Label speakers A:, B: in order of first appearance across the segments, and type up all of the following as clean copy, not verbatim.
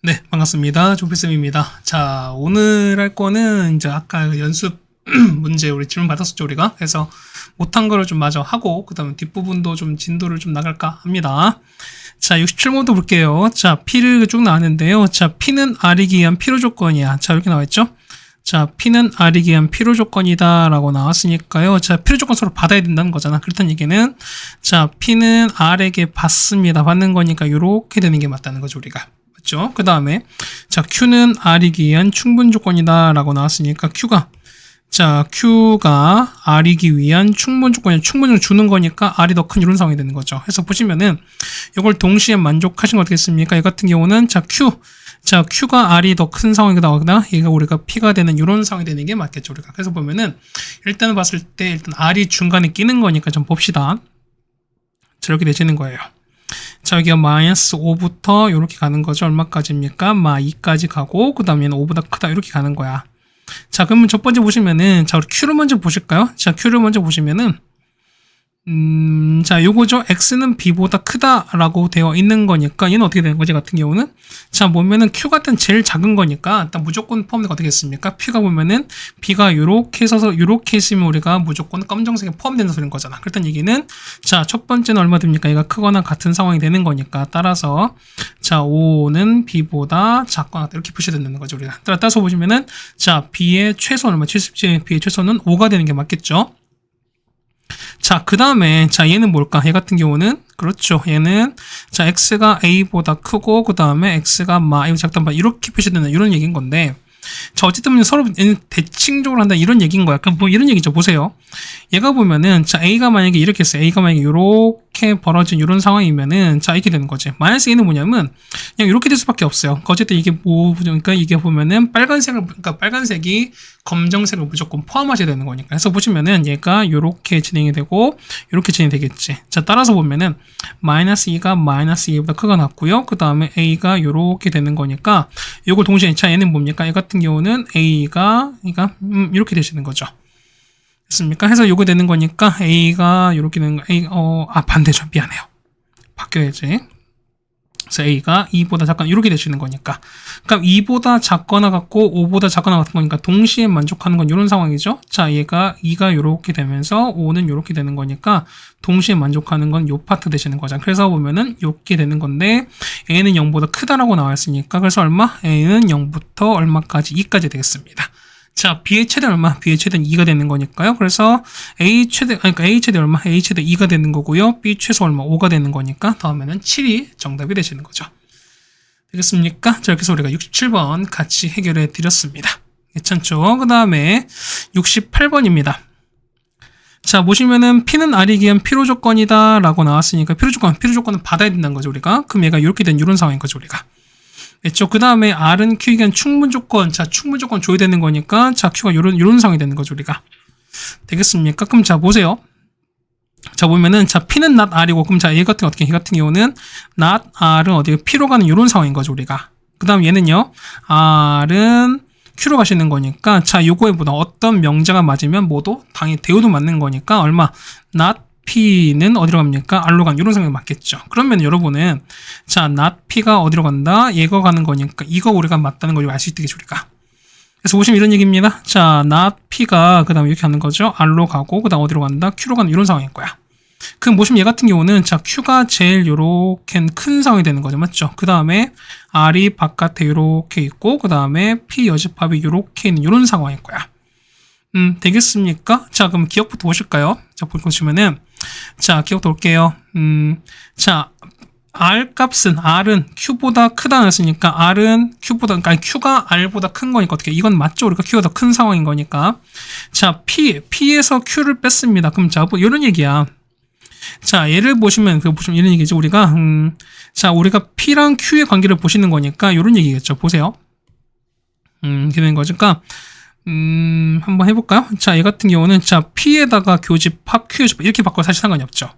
A: 네, 반갑습니다. 조필쌤입니다. 자, 오늘 할 거는 이제 아까 그 연습 문제 우리 질문 받았었죠, 우리가. 그래서 못한 거를 좀 마저 하고, 그 다음에 뒷부분도 좀 진도를 좀 나갈까 합니다. 자, 67번도 볼게요. 자, P를 쭉 나왔는데요. 자, P는 R이기 위한 필요 조건이야. 자, 이렇게 나와있죠? 자, P는 R이기 위한 필요 조건이다 라고 나왔으니까요. 자, 필요 조건 서로 받아야 된다는 거잖아. 그렇다는 얘기는 자, P는 R에게 받습니다. 받는 거니까 이렇게 되는 게 맞다는 거죠, 우리가. 맞죠? 그 다음에 자, Q는 R이기 위한 충분 조건이다 라고 나왔으니까 Q가 R이기 위한 충분 조건이 충분을 주는 거니까 R이 더 큰 이런 상황이 되는 거죠. 그래서 보시면은 이걸 동시에 만족하신 거 어떻겠습니까? 이 같은 경우는 Q가 R이 더 큰 상황이 나오거나 얘가 우리가 P가 되는 이런 상황이 되는 게 맞겠죠, 우리가. 그래서 보면은 일단 봤을 때 일단 R이 중간에 끼는 거니까 좀 봅시다. 자, 이렇게 되시는 거예요. 자, 여기가 마이너스 5부터 이렇게 가는 거죠. 얼마까지입니까? 2까지 가고, 그 다음에 5보다 크다. 이렇게 가는 거야. 자, 그러면 첫 번째 보시면은, 자, 우리 Q를 먼저 보실까요? 자, Q를 먼저 보시면은, 자, 요거죠. X는 B보다 크다라고 되어 있는 거니까, 얘는 어떻게 되는 거지? 같은 경우는? 자, 보면은 Q 같은 제일 작은 거니까, 일단 무조건 포함되가 어떻게 했습니까? P가 보면은, B가 요렇게 서서, 요렇게 있으면 우리가 무조건 검정색에 포함된다 소리인 거잖아. 그렇다는 얘기는, 자, 첫 번째는 얼마 됩니까? 얘가 크거나 같은 상황이 되는 거니까, 따라서, 자, 5는 B보다 작거나 이렇게 표시된다는 거죠, 우리가. 따라서 보시면은, 자, B의 최소는 얼마? 70제 B의 최소는 5가 되는 게 맞겠죠? 자, 그 다음에, 자, 얘는 뭘까? 얘 같은 경우는, 그렇죠. 얘는, 자, X가 A보다 크고, 그 다음에 X가 이거 작단 이렇게 표시되는 이런 얘기인 건데, 자, 어쨌든 서로 대칭적으로 한다 이런 얘기인 거야. 그럼 뭐 이런 얘기죠. 보세요. 얘가 보면은, 자, A가 만약에 이렇게 했어요. A가 만약에 이렇게 벌어진 이런 상황이면은, 자, 이렇게 되는 거지. 마이너스 A는 뭐냐면, 그냥 이렇게 될 수밖에 없어요. 그러니까 어쨌든 이게 그러니까 이게 보면은 그러니까 빨간색이 검정색을 무조건 포함하셔야 되는 거니까. 그래서 보시면은 얘가 이렇게 진행이 되고, 이렇게 진행이 되겠지. 자, 따라서 보면은, 마이너스 2가 마이너스 2보다 크가 났고요. 그 다음에 A가 이렇게 되는 거니까, 이걸 동시에, 자, 얘는 뭡니까? 얘 같은 경우는 A가, 그러니까, 이렇게 되시는 거죠. 됐습니까? 해서 요거 되는 거니까, A가 이렇게 되는 거, 반대죠. 미안해요. 바뀌어야지. 그래서 A가 2보다 작거나 이렇게 되시는 거니까. 그러니까 2보다 작거나 같고 5보다 작거나 같은 거니까 동시에 만족하는 건 이런 상황이죠. 자, 얘가 2가 이렇게 되면서 5는 이렇게 되는 거니까 동시에 만족하는 건 요 파트 되시는 거죠. 그래서 보면은 이렇게 되는 건데 A는 0보다 크다라고 나왔으니까 그래서 얼마? A는 0부터 얼마까지? 2까지 되겠습니다. 자, B의 최대 얼마? B의 최대는 2가 되는 거니까요. 그래서 A 최대 얼마? A 최대 2가 되는 거고요. B 최소 얼마? 5가 되는 거니까 다음에는 7이 정답이 되시는 거죠. 되겠습니까? 자, 이렇게 해서 우리가 67번 같이 해결해 드렸습니다. 괜찮죠? 그 다음에 68번입니다. 자, 보시면은 P는 R이기 위한 필요 조건이다 라고 나왔으니까 필요 조건은 받아야 된다는 거죠, 우리가. 그럼 얘가 이렇게 된 이런 상황인 거죠, 우리가. 됐죠? 그 다음에 R은 Q에 대한 충분 조건. 자, 충분 조건 줘야 되는 거니까, 자, Q가 요런 상황이 되는 거죠, 우리가. 되겠습니까? 그럼 자, 보세요. 자, 보면은, 자, P는 not R이고, 그럼 자, 얘 같은 경우는, not R은 어디에 P로 가는 요런 상황인 거죠, 우리가. 그 다음 얘는요, R은 Q로 가시는 거니까, 자, 요거에 보다 어떤 명제가 맞으면 모두 당연히 대우도 맞는 거니까, 얼마? not P는 어디로 갑니까? R로 가는 이런 상황이 맞겠죠. 그러면 여러분은 자, not P가 어디로 간다? 얘가 가는 거니까 이거 우리가 맞다는 걸 알 수 있겠죠, 우리가. 그래서 보시면 이런 얘기입니다. 자, not P가 그 다음에 이렇게 하는 거죠. R로 가고 그 다음 어디로 간다? Q로 가는 이런 상황일 거야. 그럼 보시면 얘 같은 경우는 자, Q가 제일 요렇게 큰 상황이 되는 거죠. 맞죠? 그 다음에 R이 바깥에 요렇게 있고 그 다음에 P 여집합이 요렇게 있는 요런 상황일 거야. 되겠습니까? 자, 그럼 기억부터 보실까요? 자, 보시면은, 자, 기억부터 볼게요. 자, R은 Q보다 크다 했으니까, 그러니까 Q가 R보다 큰 거니까 어떻게, 이건 맞죠? 우리가 Q가 더 큰 상황인 거니까. 자, P에서 Q를 뺐습니다. 그럼 자, 뭐, 이런 얘기야. 자, 얘를 보시면 이런 얘기죠. 우리가, 자, 우리가 P랑 Q의 관계를 보시는 거니까, 이런 얘기겠죠. 보세요. 이렇게 되는 거죠. 그러니까, 한번 해볼까요? 자, 얘 같은 경우는, 자, P에다가 교집합, Q 여집합, 이렇게 바꿔도 사실 상관이 없죠.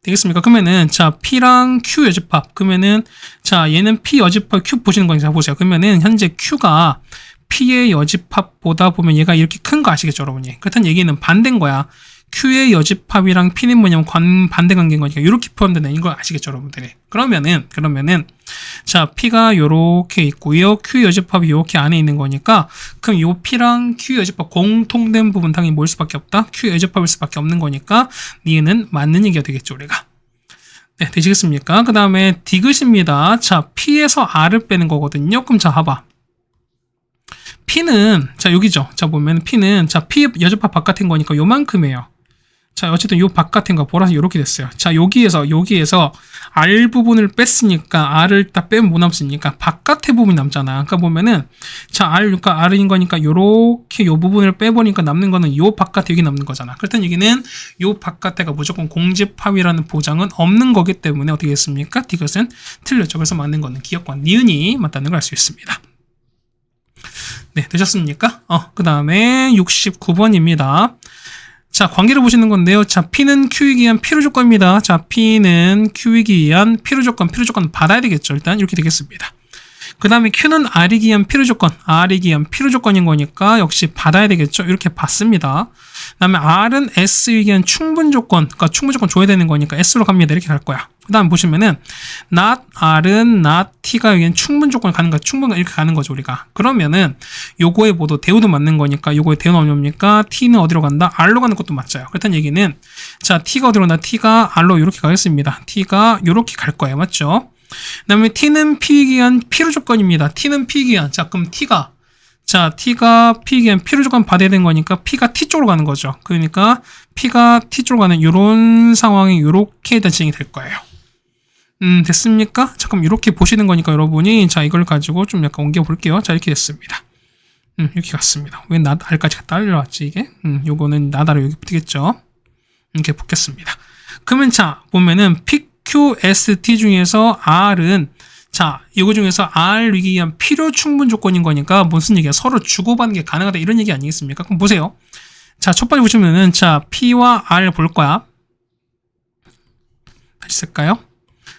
A: 되겠습니까? 그러면은, 자, P랑 Q 여집합, 그러면은, 자, 얘는 P 여집합, Q 보시는 거니까 보세요. 그러면은, 현재 Q가 P의 여집합보다 보면 얘가 이렇게 큰 거 아시겠죠, 여러분이? 그렇다는 얘기는 반대인 거야. Q의 여집합이랑 P는 뭐냐면 반대 관계인 거니까 이렇게 표현되는 걸 아시겠죠, 여러분들이? 그러면은 자, P가 요렇게 있고요. Q 여집합이 요렇게 안에 있는 거니까 그럼 요 P랑 Q 여집합 공통된 부분 당연히 뭘 수밖에 없다? Q 여집합일 수밖에 없는 거니까 니은 맞는 얘기가 되겠죠, 우리가. 네, 되시겠습니까? 그 다음에 디귿입니다. 자, P에서 R을 빼는 거거든요. 그럼 자, 봐봐. P는, 자, 여기죠. 자, 보면 P는, 자, P 여접합 바깥인 거니까 요만큼이에요. 자, 어쨌든 요 바깥인 거 보라색 이렇게 됐어요. 자, 여기에서 R 부분을 뺐으니까 R을 딱 빼면 뭐 남습니까? 바깥의 부분이 남잖아. 그러니까 보면은, 자, 그러니까 R인 거니까 요렇게 요 부분을 빼보니까 남는 거는 요 바깥에 여기 남는 거잖아. 그렇다는 얘기는 요 바깥에가 무조건 공집합이라는 보장은 없는 거기 때문에 어떻게 됐습니까? 디귿은 틀렸죠. 그래서 맞는 거는 기역과 니은이 맞다는 걸 알 수 있습니다. 네, 되셨습니까? 그 다음에 69번입니다. 자, 관계를 보시는 건데요. 자, P는 Q이기 위한 필요 조건입니다. 자, P는 Q이기 위한 필요 조건 받아야 되겠죠. 일단 이렇게 되겠습니다. 그 다음에 Q는 R이기 위한 필요 조건인 거니까 역시 받아야 되겠죠. 이렇게 받습니다. 그 다음에 R은 S이기 위한 충분 조건, 그러니까 충분 조건 줘야 되는 거니까 S로 갑니다. 이렇게 갈 거야. 그 다음 보시면은 not R은 not T가 위한 충분 조건을 가는 거야. 충분 이렇게 가는 거죠, 우리가. 그러면은 요거에 모두 대우도 맞는 거니까 요거에 대우는 얼마입니까? T는 어디로 간다? R로 가는 것도 맞아요. 그렇다는 얘기는 자, T가 어디로 간다? T가 R로 이렇게 가겠습니다. T가 이렇게 갈 거예요. 맞죠? 그 다음에 T는 P이기 위한 필요 조건입니다. T는 P이기 위한. 자, 그럼 T가 P이기 위한 필요 조건 받아야 되는 거니까 P가 T 쪽으로 가는 거죠. 그러니까 P가 T 쪽으로 가는 이런 상황이 이렇게 일단 진행이 될 거예요. 됐습니까? 잠깐 이렇게 보시는 거니까 여러분이 자, 이걸 가지고 좀 약간 옮겨 볼게요. 자, 이렇게 됐습니다. 이렇게 갔습니다. 왜 R까지 딸려왔지 이게? 요거는 나다로 여기 붙겠죠. 이렇게 붙겠습니다. 그러면 자, 보면은 PQST 중에서 R은 자, 이거 중에서 R 위기 위한 필요 충분 조건인 거니까 무슨 얘기야? 서로 주고받는 게 가능하다 이런 얘기 아니겠습니까? 그럼 보세요. 자, 첫 번째 보시면은 자, P와 R 볼 거야. 다시 쓸까요?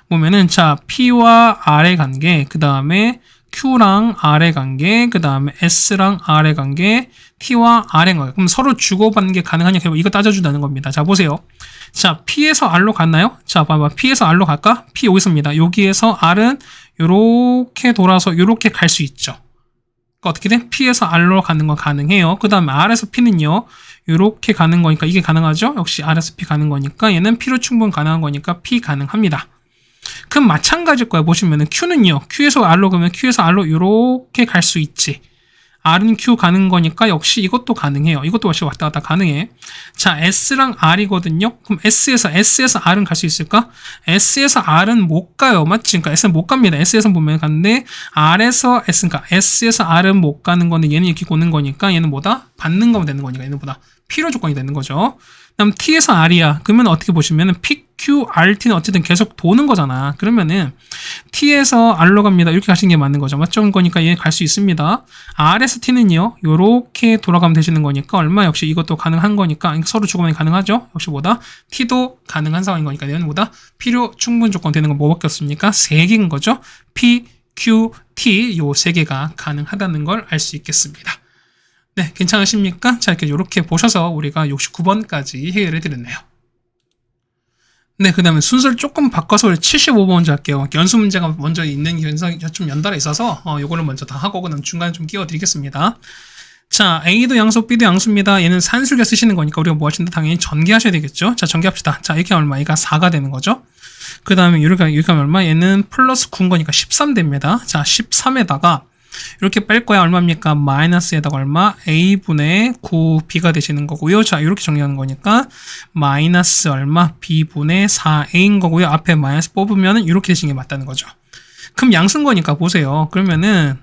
A: 보면은 자, P와 R의 관계, 그 다음에 Q랑 R의 관계, 그 다음에 S랑 R의 관계, T와 R의 관계. 그럼 서로 주고받는 게 가능하냐? 결국 이거 따져준다는 겁니다. 자, 보세요. 자, P에서 R로 갔나요? 자, 봐봐. P에서 R로 갈까? P 여기서입니다. 여기에서 R은 요렇게 돌아서 요렇게 갈 수 있죠. 그러니까 어떻게 돼? P에서 R로 가는 건 가능해요. 그 다음에 R에서 P는요. 요렇게 가는 거니까 이게 가능하죠? 역시 R에서 P 가는 거니까 얘는 필요 충분 가능한 거니까 P 가능합니다. 그럼 마찬가지일 거야. 보시면은 Q는요. Q에서 R로 가면 Q에서 R로 이렇게 갈 수 있지. R은 Q 가는 거니까 역시 이것도 가능해요. 이것도 역시 왔다 갔다 가능해. 자, S랑 R이거든요. 그럼 S에서 R은 갈 수 있을까? S에서 R은 못 가요. 맞지? 그러니까 S는 못 갑니다. S에서 보면 갔는데 R에서 S, 그러니까 S에서 R은 못 가는 건데 얘는 이렇게 고는 거니까 얘는 뭐다? 받는 거면 되는 거니까 얘는 뭐다? 필요 조건이 되는 거죠. 그다음 T에서 R이야. 그러면 어떻게 보시면은 PQRT는 어쨌든 계속 도는 거잖아. 그러면은 T에서 R로 갑니다. 이렇게 가시는 게 맞는 거죠. 맞죠? 거니까 얘 갈 수 있습니다. R에서 T는요. 요렇게 돌아가면 되시는 거니까 얼마 역시 이것도 가능한 거니까 서로 주고받이 가능하죠. 역시 뭐다? T도 가능한 상황인 거니까 얘는 뭐다? 필요 충분 조건 되는 건 뭐밖에 없습니까? 세 개인 거죠. P, Q, T 요 세 개가 가능하다는 걸 알 수 있겠습니다. 네, 괜찮으십니까? 자, 이렇게 보셔서 우리가 69번까지 해결해 드렸네요. 네, 그 다음에 순서를 조금 바꿔서 75번 먼저 할게요. 연수 문제가 먼저 있는 현상이 좀 연달아 있어서 요거를 먼저 다 하고 그다음 중간에 좀 끼워 드리겠습니다. 자, A도 양수, B도 양수입니다. 얘는 산술계 쓰시는 거니까 우리가 뭐 하신다? 당연히 전개하셔야 되겠죠? 자, 전개합시다. 자, 이렇게 하면 얼마? 얘가 4가 되는 거죠? 그 다음에 이렇게 하면 얼마? 얘는 플러스 9인 거니까 13 됩니다. 자, 13에다가 이렇게 뺄 거야. 얼마입니까? 마이너스에다가 얼마? A분의 9B가 되시는 거고요. 자, 이렇게 정리하는 거니까 마이너스 얼마? B분의 4A인 거고요. 앞에 마이너스 뽑으면 이렇게 되시는 게 맞다는 거죠. 그럼 양수인 거니까 보세요. 그러면은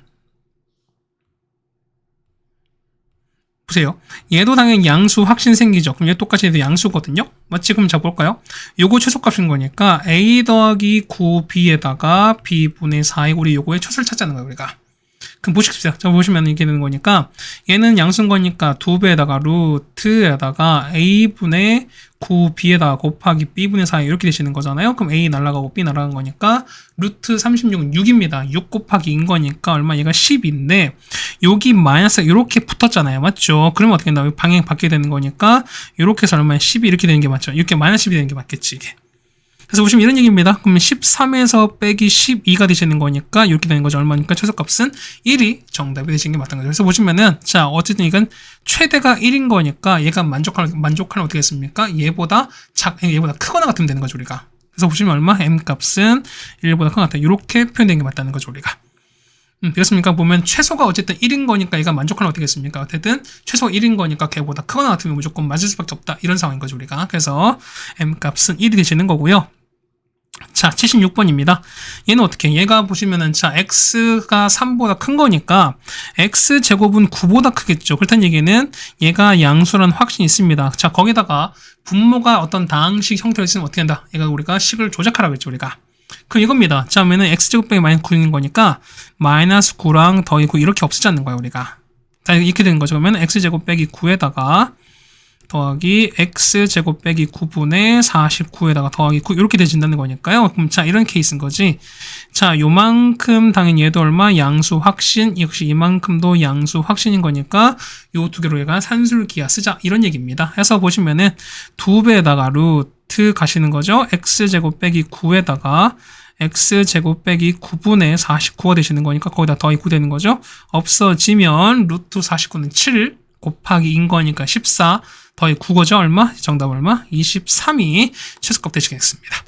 A: 보세요. 얘도 당연히 양수 확신 생기죠. 그럼 얘 똑같이 얘도 양수거든요. 맞지? 그럼 자 볼까요? 요거 최소값인 거니까 A 더하기 9B에다가 B분의 4에 우리 요거의 최소를 찾자는 거예요. 우리가. 그럼 보십시오. 자, 보시면 이렇게 되는 거니까 얘는 양수인 거니까 2배에다가 루트에다가 a분의 9b에다가 곱하기 b분의 4 이렇게 되시는 거잖아요. 그럼 a 날라가고 b 날아간 거니까 루트 36은 6입니다. 6 곱하기 2인 거니까 얼마? 얘가 10인데 여기 마이너스가 이렇게 붙었잖아요. 맞죠? 그러면 어떻게 된다? 방향 바뀌게 되는 거니까 이렇게 해서 얼마야? 10이 이렇게 되는 게 맞죠? 이렇게 마이너스 10이 되는 게 맞겠지 이게. 그래서 보시면 이런 얘기입니다. 그러면 13에서 빼기 12가 되시는 거니까 이렇게 되는 거죠. 얼마니까 최소값은 1이 정답이 되시는 게 맞는 거죠. 그래서 보시면은 자 어쨌든 이건 최대가 1인 거니까 얘가 만족하는 어떻게 했습니까? 얘보다 크거나 같으면 되는 거죠 우리가. 그래서 보시면 얼마? m 값은 1보다 크거나 같다. 이렇게 표현된 게 맞다는 거죠 우리가. 되겠습니까? 보면 최소가 어쨌든 1인 거니까 얘가 만족하는 어떻게 했습니까? 어쨌든 최소 1인 거니까 걔보다 크거나 같으면 무조건 맞을 수밖에 없다. 이런 상황인 거죠 우리가. 그래서 m 값은 1이 되시는 거고요. 자, 76번입니다. 얘는 어떻게? 얘가 보시면은, 자, x가 3보다 큰 거니까, x제곱은 9보다 크겠죠. 그렇다는 얘기는 얘가 양수라는 확신이 있습니다. 자, 거기다가 분모가 어떤 다항식 형태로 있으면 어떻게 한다? 얘가 우리가 식을 조작하라고 했죠, 우리가. 그럼 이겁니다. 자, 그러면은 x제곱 빼기 마이너스 9인 거니까, 마이너스 9랑 더하기 9 이렇게 없애지 않는 거야, 우리가. 자, 이렇게 되는 거죠. 그러면 x제곱 빼기 9에다가, 더하기 x제곱 빼기 9분의 49에다가 더하기 9 이렇게 되진다는 거니까요. 그럼 자 이런 케이스인 거지. 자 요만큼 당연히 얘도 얼마? 양수 확신. 역시 이만큼도 양수 확신인 거니까 요 두 개로 얘가 산술기하 쓰자 이런 얘기입니다. 해서 보시면은 2배에다가 루트 가시는 거죠. x제곱 빼기 9에다가 x제곱 빼기 9분의 49가 되시는 거니까 거기다 더하기 9 되는 거죠. 없어지면 루트 49는 7 곱하기 2인 거니까 14 더하기 9거죠. 얼마? 정답 얼마? 23이 최소값 되시겠습니다.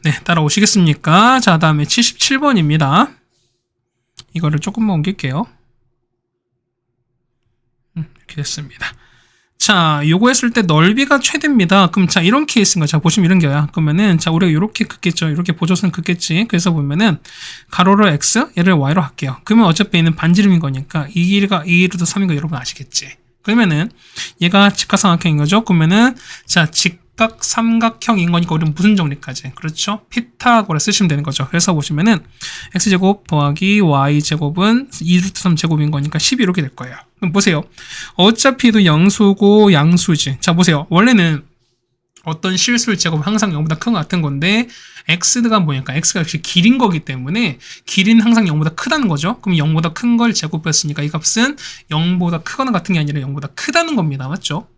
A: 네, 따라오시겠습니까? 자, 다음에 77번입니다. 이거를 조금만 옮길게요. 이렇게 됐습니다. 자, 요거 했을 때 넓이가 최대입니다. 그럼 자, 이런 케이스인가? 자, 보시면 이런 거야. 그러면은, 자, 우리가 이렇게 긋겠죠. 이렇게 보조선 긋겠지. 그래서 보면은, 가로로 x, 얘를 y로 할게요. 그러면 어차피 얘는 반지름인 거니까, 이 길이가 2루트 3인 거 여러분 아시겠지? 그러면은, 얘가 직각삼각형인 거죠. 그러면은, 자, 직각 삼각형인 거니까 우리는 무슨 정리까지? 그렇죠? 피타고라 쓰시면 되는 거죠. 그래서 보시면은, x제곱 더하기 y제곱은 2루트 3 제곱인 거니까 10이 이렇게 될 거예요. 그럼 보세요. 어차피도 양수고 양수지. 자, 보세요. 원래는 어떤 실수를 제곱은 항상 0보다 큰 것 같은 건데 x가 뭐니까 x가 역시 길인 거기 때문에 길이는 항상 0보다 크다는 거죠. 그럼 0보다 큰 걸 제곱했으니까 이 값은 0보다 크거나 같은 게 아니라 0보다 크다는 겁니다. 맞죠?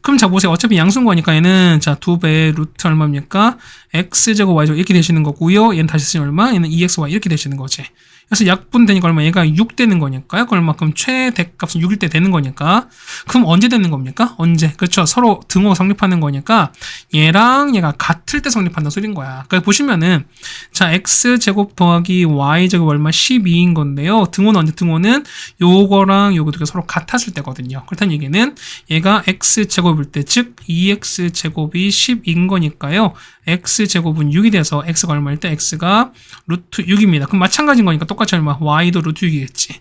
A: 그럼 자 보세요. 어차피 양수인 거니까 얘는 자 2배 루트 얼마입니까? x제곱 y제곱 이렇게 되시는 거고요. 얘는 다시 쓰면 얼마? 얘는 2xy 이렇게 되시는 거지. 그래서 약분되니까 얼마? 얘가 6 되는 거니까요. 그럼 얼마큼 최대값은 6일 때 되는 거니까. 그럼 언제 되는 겁니까? 언제? 그렇죠. 서로 등호가 성립하는 거니까 얘랑 얘가 같을 때 성립한다는 소리인 거야. 그러니까 보시면은 자 x제곱 더하기 y제곱 얼마? 12인 건데요. 등호는 언제? 등호는 요거랑 요거 두 개 서로 같았을 때거든요. 그렇다는 얘기는 얘가 x제곱일 때 즉 2x제곱이 10인 거니까요. x제곱은 6이 돼서 x가 얼마일 때 x가 루트 6입니다. 그럼 마찬가지인 거니까 똑같이 얼마? y도 루트 6이겠지.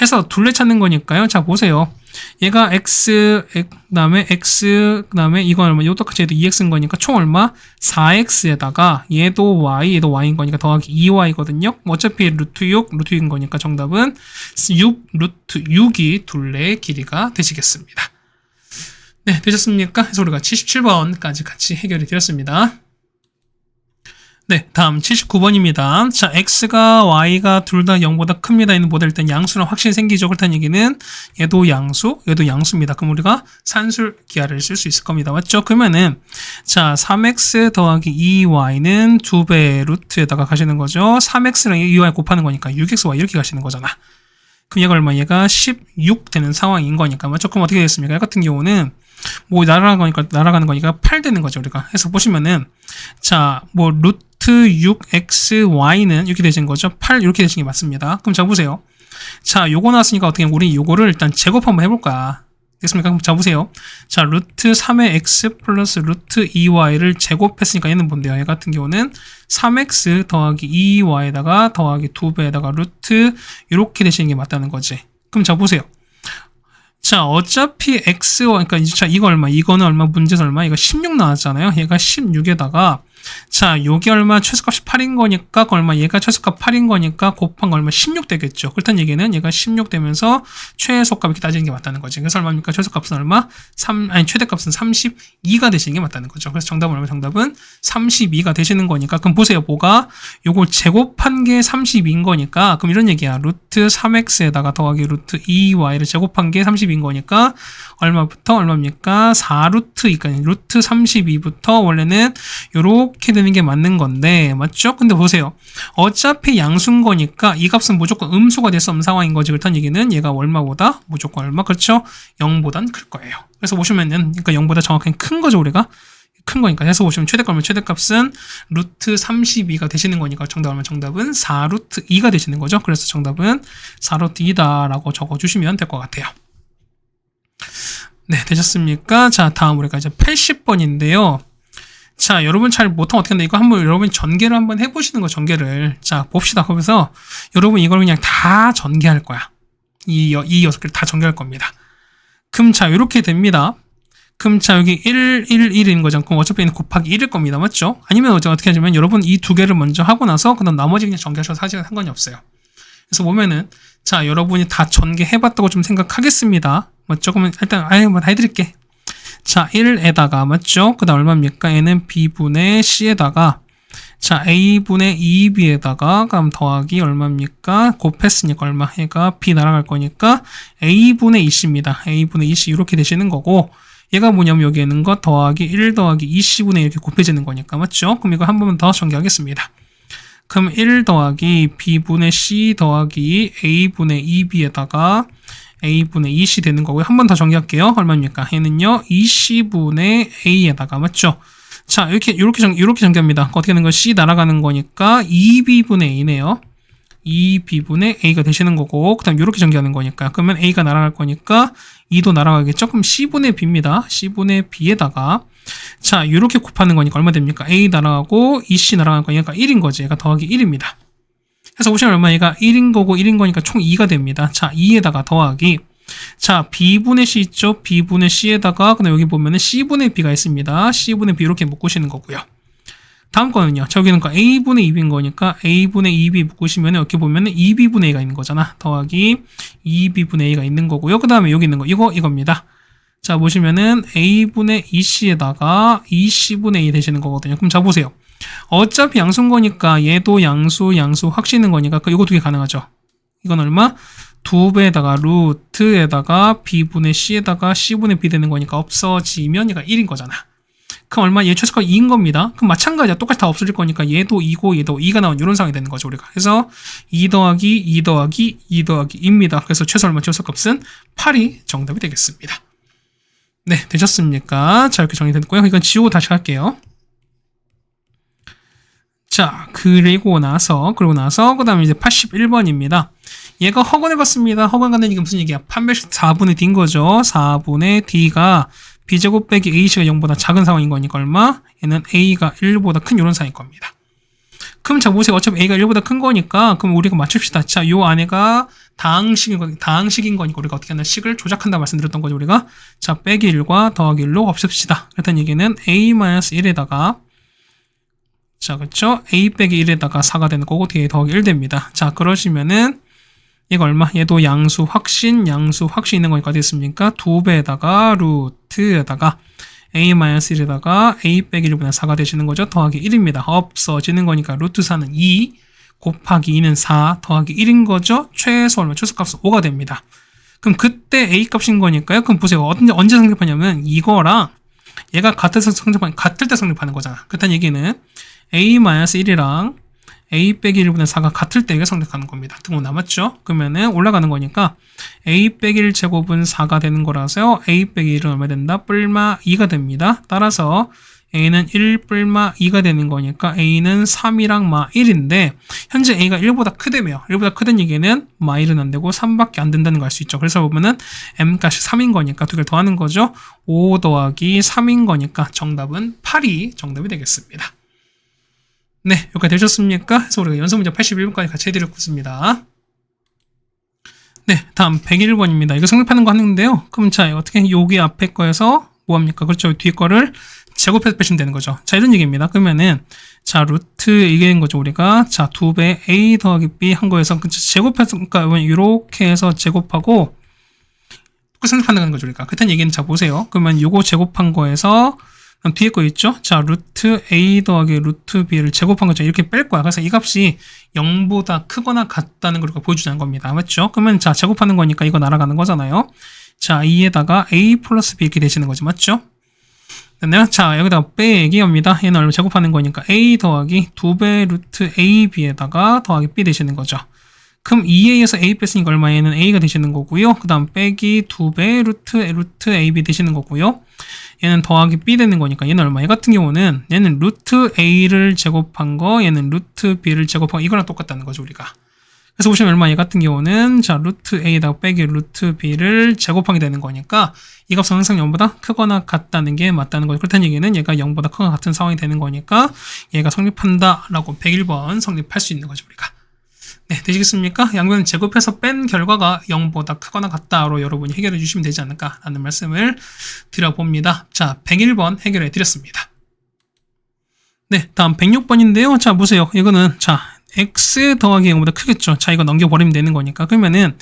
A: 해서 둘레 찾는 거니까요. 자 보세요. 얘가 그다음에 그다음에 이건 얼마? 이거 똑같이 얘도 2x인 거니까 총 얼마? 4x에다가 얘도 y인 거니까 더하기 2y거든요. 어차피 루트 6인 거니까 정답은 6 루트 6이 둘레의 길이가 되시겠습니다. 네, 되셨습니까? 그래서 우리가 77번까지 같이 해결이 되었습니다. 네, 다음 79번입니다. 자, x가 y가 둘 다 0보다 큽니다. 이는 뭐다? 일단 양수랑 확실히 생기죠. 그렇다는 얘기는 얘도 양수입니다. 그럼 우리가 산술 기하를 쓸 수 있을 겁니다. 맞죠? 그러면은 자, 3x 더하기 2y는 2배 루트에다가 가시는 거죠. 3x랑 2y 곱하는 거니까 6xy 이렇게 가시는 거잖아. 그럼 얘가 얼마? 얘가 16 되는 상황인 거니까. 맞죠? 그럼 어떻게 되겠습니까? 얘 같은 경우는 뭐 날아가는 거니까 8 되는 거죠, 우리가. 해서 보시면은 자, 뭐 루트 6xy는 이렇게 되신 거죠. 8 이렇게 되신 게 맞습니다. 그럼 자 보세요. 자, 요거 나왔으니까 어떻게 우리 요거를 일단 제곱 한번 해볼까? 됐습니까? 그럼 자 보세요. 자, 루트 3의 x 플러스 루트 2y를 제곱했으니까 얘는 뭔데요? 얘 같은 경우는 3x 더하기 2y에다가 더하기 2배에다가 루트 이렇게 되시는 게 맞다는 거지. 그럼 자 보세요. 자, 어차피 그러니까 자, 이거는 얼마? 문제에서 얼마? 이거 16 나왔잖아요. 얘가 16에다가 자, 요게 얼마? 최소값이 8인 거니까, 그 얼마? 얘가 최소값 8인 거니까, 곱한 거 얼마? 16 되겠죠. 그렇다는 얘기는 얘가 16 되면서 최소값 이렇게 따지는 게 맞다는 거지. 그래서 얼마입니까? 최소값은 얼마? 최대값은 32가 되시는 게 맞다는 거죠. 그래서 정답은 얼마? 정답은 32가 되시는 거니까, 그럼 보세요. 뭐가? 요걸 제곱한 게 32인 거니까, 그럼 이런 얘기야. 루트 3x에다가 더하기 루트 2y를 제곱한 게 32인 거니까, 얼마부터 얼마입니까? 4루트, 루트 32부터 원래는 요렇게 되는 게 맞는 건데, 맞죠? 근데 보세요. 어차피 양수인 거니까 이 값은 무조건 음수가 될 수 없는 상황인 거지. 그렇다는 얘기는 얘가 얼마보다? 무조건 얼마? 그렇죠? 0보단 클 거예요. 그래서 보시면은, 그러니까 0보다 정확하게 큰 거죠, 우리가. 큰 거니까. 해서 보시면 최대값은 루트 32가 되시는 거니까 정답은 4루트 2가 되시는 거죠. 그래서 정답은 4루트 2다라고 적어주시면 될 것 같아요. 네, 되셨습니까? 자, 다음 우리가 이제 80번인데요. 자, 여러분 잘 못하면 어떻게 한다? 이거 한번 여러분 전개를 한번 해보시는 거, 전개를. 자, 봅시다. 거기서 여러분 이걸 그냥 다 전개할 거야. 이 6개를 다 전개할 겁니다. 그럼 자, 이렇게 됩니다. 그럼 자, 여기 1, 1, 1인 거죠. 그럼 어차피 곱하기 1일 겁니다. 맞죠? 아니면 어떻게 하냐면 여러분 이 두 개를 먼저 하고 나서 그다음 나머지 그냥 전개하셔도 사실 상관이 없어요. 그래서 보면은 자, 여러분이 다 전개해봤다고 좀 생각하겠습니다. 맞죠? 그러면 일단 뭐 다 해드릴게. 자, 1에다가 맞죠? 그 다음 얼마입니까? 얘는 b분의 c에다가 자, a분의 2b에다가 그럼 더하기 얼마입니까? 곱했으니까 얼마? 얘가 b 날아갈 거니까 a분의 2c입니다. a분의 2c 이렇게 되시는 거고, 얘가 뭐냐면 여기 있는 거 더하기 1 더하기 2c분의 이렇게 곱해지는 거니까 맞죠? 그럼 이거 한 번 더 전개하겠습니다. 그럼 1 더하기 b분의 c 더하기 a분의 2b에다가 a분의 2c 되는 거고요. 한 번 더 정리할게요. 얼마입니까? 얘는요 2c분의 a에다가 맞죠? 자, 이렇게 정리합니다. 어떻게 되는 거? c 날아가는 거니까 2b분의 a네요. 2b분의 a가 되시는 거고, 그 다음 이렇게 전개하는 거니까, 그러면 a가 날아갈 거니까 2도 날아가겠죠? 그럼 c분의 b입니다. c분의 b에다가 자, 이렇게 곱하는 거니까 얼마 됩니까? a 날아가고 2c 날아가는 거니까 1인 거지. 얘가 더하기 1입니다. 그래서 보시면 얼마? 얘가 1인 거고 1인 거니까 총 2가 됩니다. 자, 2에다가 더하기 자, b분의 c 있죠? b분의 c에다가 그다음 여기 보면은 c분의 b가 있습니다. c분의 b 이렇게 묶으시는 거고요. 다음 거는요. 자, 여기는 거 a분의 2b인 거니까 a분의 2b 묶으시면 이렇게 보면은 2b분의 a가 있는 거잖아. 더하기 2b분의 a가 있는 거고요. 그 다음에 여기 있는 거 이겁니다. 자, 보시면은 a분의 2c에다가 2c분의 a 되시는 거거든요. 그럼 자, 보세요. 어차피 양수인 거니까 얘도 양수 확신인 거니까 이거 두 개 가능하죠. 이건 얼마? 2배에다가 루트에다가 b분의 c에다가 c분의 b 되는 거니까 없어지면 얘가 1인 거잖아. 그럼 얼마? 얘 최소값 2인 겁니다. 그럼 마찬가지야. 똑같이 다 없어질 거니까 얘도 2고 얘도 2가 나온 이런 상황이 되는 거죠, 우리가. 그래서 2 더하기 2 더하기 2 더하기 2입니다. 그래서 최소 얼마? 최소값은 8이 정답이 되겠습니다. 네, 되셨습니까? 자, 이렇게 정리됐고요. 이건 지우고 다시 할게요. 자, 그리고 나서 그 다음에 이제 81번입니다. 얘가 허근을 받습니다. 허근 갖는 이게 무슨 얘기야? 판별식 4분의 d인 거죠. 4분의 d가 b제곱 빼기 a씨가 0보다 작은 상황인 거니까 얼마? 얘는 a가 1보다 큰 이런 상황일 겁니다. 그럼 자, 보세요. 어차피 a가 1보다 큰 거니까 그럼 우리가 맞춥시다. 자, 요 안에가 다항식인 거니까 우리가 어떻게 하나 식을 조작한다 말씀드렸던 거죠, 우리가. 자, 빼기 1과 더하기 1로 없앱시다. 그랬더니 얘기는 a-1에다가 자, 그쵸? a 빼기 1에다가 4가 되는 거고 뒤에 더하기 1 됩니다. 자, 그러시면은 얘가 얼마? 얘도 양수 확신 있는 거니까 어디 있습니까? 2배에다가 루트에다가 a-1에다가 a 빼기 1분의 4가 되시는 거죠. 더하기 1입니다. 없어지는 거니까 루트 4는 2 곱하기 2는 4 더하기 1인 거죠. 최소 얼마? 최소값은 5가 됩니다. 그럼 그때 a 값인 거니까요. 그럼 보세요. 언제 성립하냐면 이거랑 얘가 같을 때 성립하는 거잖아. 그렇다는 얘기는 a-1이랑 a 빼기 1분의 4가 같을 때 이게 성립하는 겁니다. 등호 남았죠? 그러면은 올라가는 거니까 a 빼기 1 제곱은 4가 되는 거라서요. a 빼기 1은 얼마 된다? 뿔마 2가 됩니다. 따라서 a는 1 뿔마 2가 되는 거니까 a는 3이랑 마 1인데 현재 a가 1보다 크다며요. 1보다 크다는 얘기는 마 1은 안 되고 3밖에 안 된다는 걸 알 수 있죠. 그래서 보면은 m값이 3인 거니까 두 개를 더하는 거죠. 5 더하기 3인 거니까 정답은 8이 정답이 되겠습니다. 네, 여기까지 되셨습니까? 그래서 우리가 연습 문제 81번까지 같이 해드리고 있습니다. 네, 다음 101번입니다. 이거 성립하는 거 하는데요. 그럼 자, 어떻게 여기 앞에 거에서 뭐합니까? 그렇죠. 뒤에 거를 제곱해서 빼시면 되는 거죠. 자, 이런 얘기입니다. 그러면은 자, 루트 이게 된 거죠. 우리가 자, 2배 a 더하기 b 한 거에서 제곱해서 그러니까 이렇게 해서 제곱하고 똑같이 성립한다는 거죠. 우리가 그렇다는 얘기는 자 보세요. 그러면 요거 제곱한 거에서 뒤에 거 있죠? 자, 루트 a 더하기 루트 b를 제곱한 거죠. 이렇게 뺄 거야. 그래서 이 값이 0보다 크거나 같다는 걸 보여주자는 겁니다. 맞죠? 그러면 자, 제곱하는 거니까 이거 날아가는 거잖아요. 자, 2에다가 a 플러스 b 이렇게 되시는 거죠. 맞죠? 됐나요? 자, 여기다가 빼기입니다. 얘는 얼마 제곱하는 거니까 a 더하기 2배 루트 ab에다가 더하기 b 되시는 거죠. 그럼 2a에서 a 뺐으니까 얼마? 얘는 a가 되시는 거고요. 그 다음 빼기 2배 루트 ab 되시는 거고요. 얘는 더하기 b 되는 거니까 얘는 얼마? 얘 같은 경우는 얘는 루트 a를 제곱한 거, 얘는 루트 b를 제곱한 거, 이거랑 똑같다는 거죠, 우리가. 그래서 보시면 얼마? 얘 같은 경우는 자, 루트 a에다가 빼기 루트 b를 제곱하게 되는 거니까 이 값은 항상 0보다 크거나 같다는 게 맞다는 거죠. 그렇다는 얘기는 얘가 0보다 크거나 같은 상황이 되는 거니까 얘가 성립한다라고 101번 성립할 수 있는 거죠, 우리가. 네, 되시겠습니까? 양변 제곱해서 뺀 결과가 0보다 크거나 같다로 여러분이 해결해 주시면 되지 않을까라는 말씀을 드려봅니다. 자, 101번 해결해 드렸습니다. 네, 다음 106번인데요. 자, 보세요. 이거는 자, x 더하기 0보다 크겠죠. 자, 이거 넘겨버리면 되는 거니까. 그러면은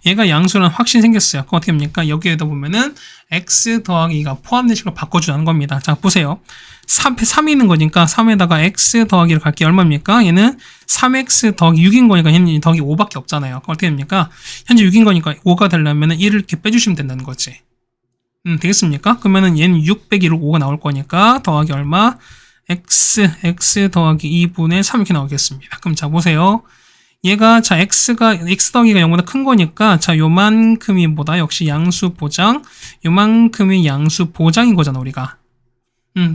A: 얘가 양수는 확신 생겼어요. 그럼 어떻게 합니까? 여기에다 보면은 x 더하기 2가 포함된 식으로 바꿔주자는 겁니다. 자, 보세요. 3이 있는 거니까 3에다가 x 더하기를 갈게 얼마입니까? 얘는 3x 더하기 6인 거니까 얘는 더하기 5밖에 없잖아요. 그럼 어떻게 됩니까? 현재 6인 거니까 5가 되려면 1을 이렇게 빼주시면 된다는 거지. 되겠습니까? 그러면은 얘는 6 빼기 1로 5가 나올 거니까 더하기 얼마? x 더하기 2분의 3 이렇게 나오겠습니다. 그럼 자 보세요. 얘가 자 x 더하기가 0보다 큰 거니까 자 요만큼이 뭐다? 역시 양수 보장. 요만큼이 양수 보장인 거잖아 우리가.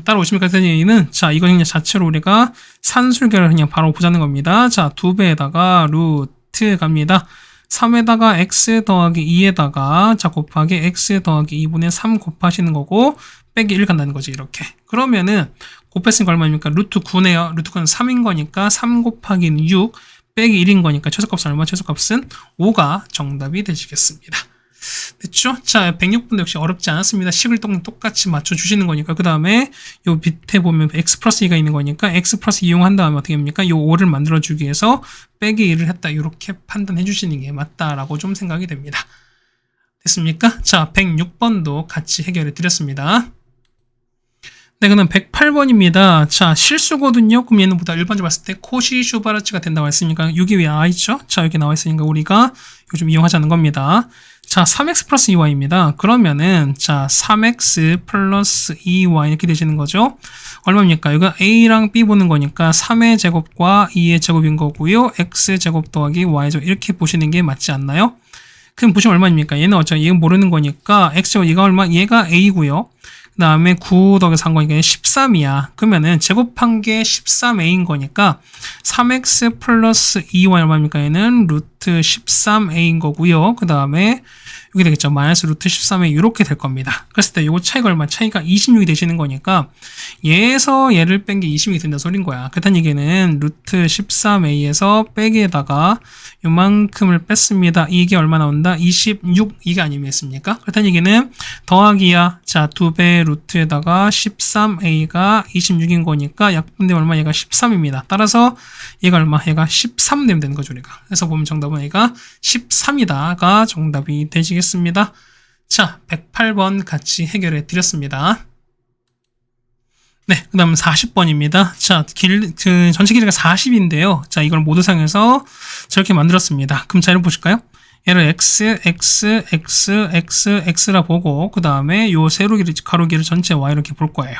A: 따라오십니까? 선생님은 자 이거 그냥 자체로 우리가 산술계를 그냥 바로 보자는 겁니다. 자 2배에다가 루트 갑니다. 3에다가 x 더하기 2에다가 자 곱하기 x 더하기 2분의 3 곱하시는 거고 빼기 1 간다는 거지 이렇게. 그러면은 곱했으니까 얼마입니까? 루트 9네요. 루트 9는 3인 거니까 3 곱하기 6 빼기 1인 거니까 최소값은 얼마? 최소값은 5가 정답이 되시겠습니다. 됐죠? 자, 106번도 역시 어렵지 않았습니다. 식을 똑같이 맞춰주시는 거니까. 그 다음에 요 밑에 보면 x 플러스 2가 있는 거니까 x 플러스 이용한 다음에 어떻게 합니까? 요 5를 만들어주기 위해서 빼기 1을 했다. 이렇게 판단해 주시는 게 맞다라고 좀 생각이 됩니다. 됐습니까? 자, 106번도 같이 해결해 드렸습니다. 네, 그다음 108번입니다. 자, 실수거든요. 그럼 얘는 보다 일반적으로 봤을 때 코시 슈바르츠가 된다고 했으니까 6이 왜 I죠? 자, 여기 나와 있으니까 우리가 이거 좀 이용하자는 겁니다. 자, 3x 플러스 2y입니다. 그러면은 자, 3x 플러스 2y 이렇게 되시는 거죠. 얼마입니까? 이거 a랑 b 보는 거니까 3의 제곱과 2의 제곱인 거고요. x 제곱 더하기 y 제곱 이렇게 보시는 게 맞지 않나요? 그럼 보시면 얼마입니까? 얘는 어차피 얘가 모르는 거니까 x 제곱 얘가 얼마? 얘가 a고요. 그 다음에 9 더해서 한 거니까 13이야. 그러면은 제곱한 게 13a인 거니까 3x 플러스 2y 얼마입니까? 얘는 루트 13a인 거고요. 그 다음에 여기 되겠죠. 마이너스 루트 13a 이렇게 될 겁니다. 그랬을 때 요거 차이가 얼마? 차이가 26이 되시는 거니까 얘에서 얘를 뺀 게 26이 된다 소린 거야. 그렇다는 얘기는 루트 13a에서 빼기에다가 요만큼을 뺐습니다. 이게 얼마 나온다? 26 이게 아니겠습니까? 그렇다는 얘기는 더하기야. 자, 2배 루트에다가 13a가 26인 거니까 약분되면 얼마? 얘가 13입니다. 따라서 얘가 얼마? 얘가 13 되면 되는 거죠, 우리가. 그래서 보면 정답은 얘가 13이다가 정답이 되시겠습니다. 자, 108번 같이 해결해 드렸습니다. 네, 그 다음 40번입니다. 자, 전체 길이가 40인데요. 자, 이걸 모두상에서 저렇게 만들었습니다. 그럼 자, 이렇게 보실까요? 얘를 x라 보고, 그 다음에 요 세로 길이, 가로 길이 전체 y 이렇게 볼 거예요.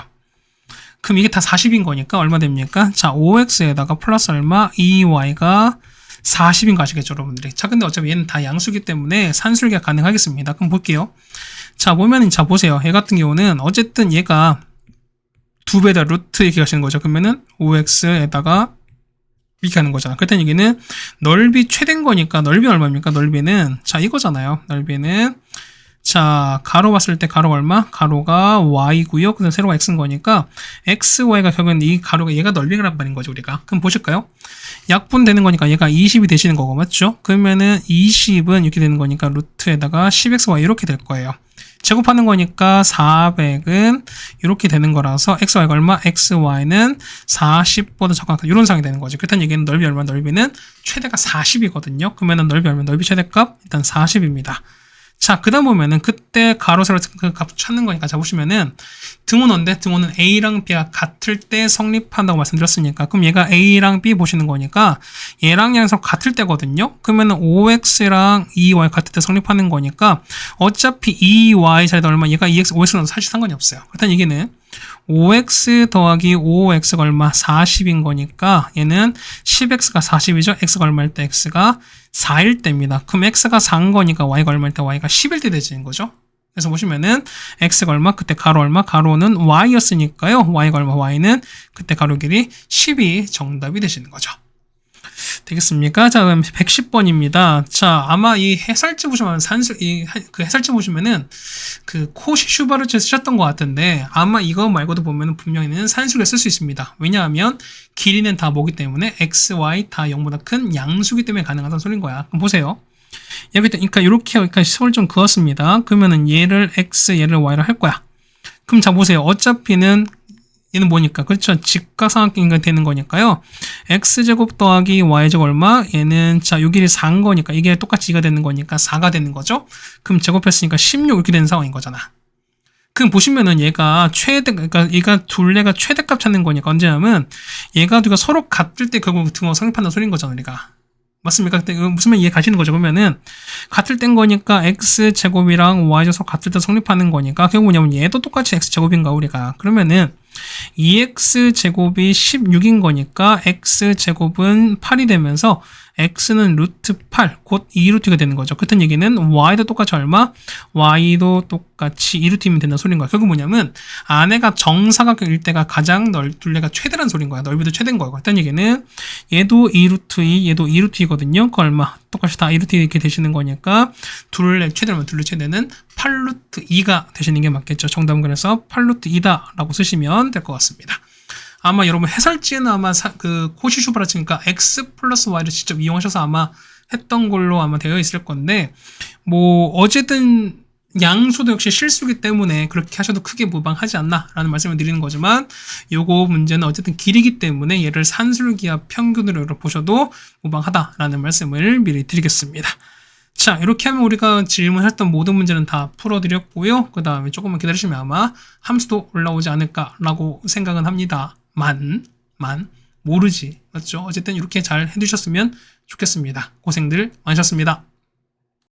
A: 그럼 이게 다 40인 거니까 얼마 됩니까? 자, 5x에다가 플러스 얼마? 2y가 40인 거 아시겠죠, 여러분들이? 자, 근데 어차피 얘는 다 양수기 때문에 산술계가 가능하겠습니다. 그럼 볼게요. 자, 보면은, 자, 보세요. 얘 같은 경우는 어쨌든 얘가 2배다 루트 이렇게 가시는 거죠. 그러면은 5x에다가 이렇게 하는 거잖아. 그렇다는 얘기는 넓이 최대인 거니까 넓이 얼마입니까? 넓이는 자 이거잖아요. 넓이는 자 가로 봤을 때 가로가 얼마? 가로가 y고요. 그다음 세로가 x인 거니까 x, y가 결국은 이 가로가 얘가 넓이란 말인 거죠 우리가. 그럼 보실까요? 약분되는 거니까 얘가 20이 되시는 거고 맞죠? 그러면은 20은 이렇게 되는 거니까 루트에다가 10xy 이렇게 될 거예요. 제곱하는 거니까 400은 이렇게 되는 거라서 xy가 얼마? xy는 40보다 적한 이런 상황이 되는 거죠. 그렇다는 얘기는 넓이 얼마? 넓이는 최대가 40이거든요. 그러면은 넓이 얼마? 넓이 최대값 일단 40입니다. 자, 그 다음 보면은 그때 가로 세로 그 값 찾는 거니까 자 보시면은 등호인데 등호는 A랑 B가 같을 때 성립한다고 말씀드렸으니까 그럼 얘가 A랑 B 보시는 거니까 얘랑 얘랑 같을 때거든요. 그러면은 5x랑 2y 같을 때 성립하는 거니까 어차피 2y 자리다 얼마 얘가 2x, 5x는 사실 상관이 없어요. 그렇다는 얘기는 5x 더하기 5x가 얼마? 40인 거니까 얘는 10x가 40이죠. x가 얼마일 때 x가 4일 때입니다. 그럼 x가 4인 거니까 y가 얼마일 때 y가 10일 때 되는 거죠. 그래서 보시면은 x가 얼마? 그때 가로 얼마? 가로는 y였으니까요. y가 얼마? y는 그때 가로 길이 10이 정답이 되시는 거죠. 되겠습니까? 자, 그럼 110번입니다. 자, 아마 이 해설지 보시면 그 해설지 보시면은 그 코시 슈바르츠 쓰셨던 것 같은데 아마 이거 말고도 보면은 분명히는 산수를 쓸 수 있습니다. 왜냐하면 길이는 다 뭐기 때문에 x, y 다 0보다 큰 양수기 때문에 가능하다는 소린 거야. 그럼 보세요. 여기 그러니까 이렇게 여기까지 선을 좀 그었습니다. 그러면은 얘를 x, 얘를 y로 할 거야. 그럼 자 보세요. 어차피는 얘는 뭐니까? 그렇죠. 직각삼각형이 되는 거니까요. x제곱 더하기 y제곱 얼마? 얘는 자, 요 길이 4인 거니까 이게 똑같이 2가 되는 거니까 4가 되는 거죠. 그럼 제곱했으니까 16 이렇게 되는 상황인 거잖아. 그럼 보시면은 얘가 그러니까 얘가 둘레가 최대값 찾는 거니까 언제냐면 얘가 둘가 서로 같을 때 결국 등호 성립한다는 소리인 거잖아, 우리가. 맞습니까? 그때 무슨 말 이해 가시는 거죠? 그러면은 같을 땐 거니까 x제곱이랑 y제곱 서로 같을 때 성립하는 거니까 결국 뭐냐면 얘도 똑같이 x제곱인가 우리가. 그러면은 2x제곱이 16인 거니까 x제곱은 8이 되면서 x는 루트 8, 곧 2루트가 되는 거죠. 그렇다는 얘기는 y도 똑같이 얼마? y도 똑같이 2루트이면 된다는 소리인 거야. 결국 뭐냐면 안에가 정사각형일 때가 가장 둘레가 최대라는 소리인 거야. 넓이도 최대인 거야. 그렇다는 얘기는 얘도 2루트 2, 얘도 2루트이거든요. 그 얼마? 똑같이 다 2루트 이렇게 되시는 거니까 둘레 최대면 둘레 최대는 8루트 2가 되시는 게 맞겠죠. 정답은 그래서 8루트 2다 라고 쓰시면 될 것 같습니다. 아마 여러분 해설지는 아마 그 코시 슈바르츠니까 x 플러스 y를 직접 이용하셔서 아마 했던 걸로 아마 되어 있을 건데 뭐 어쨌든 양수도 역시 실수기 때문에 그렇게 하셔도 크게 무방하지 않나 라는 말씀을 드리는 거지만 요거 문제는 어쨌든 길이기 때문에 얘를 산술기압 평균으로 보셔도 무방하다라는 말씀을 미리 드리겠습니다. 자, 이렇게 하면 우리가 질문했던 모든 문제는 다 풀어드렸고요. 그 다음에 조금만 기다리시면 아마 함수도 올라오지 않을까라고 생각은 합니다. 모르지. 맞죠? 어쨌든 이렇게 잘 해두셨으면 좋겠습니다. 고생들 많으셨습니다.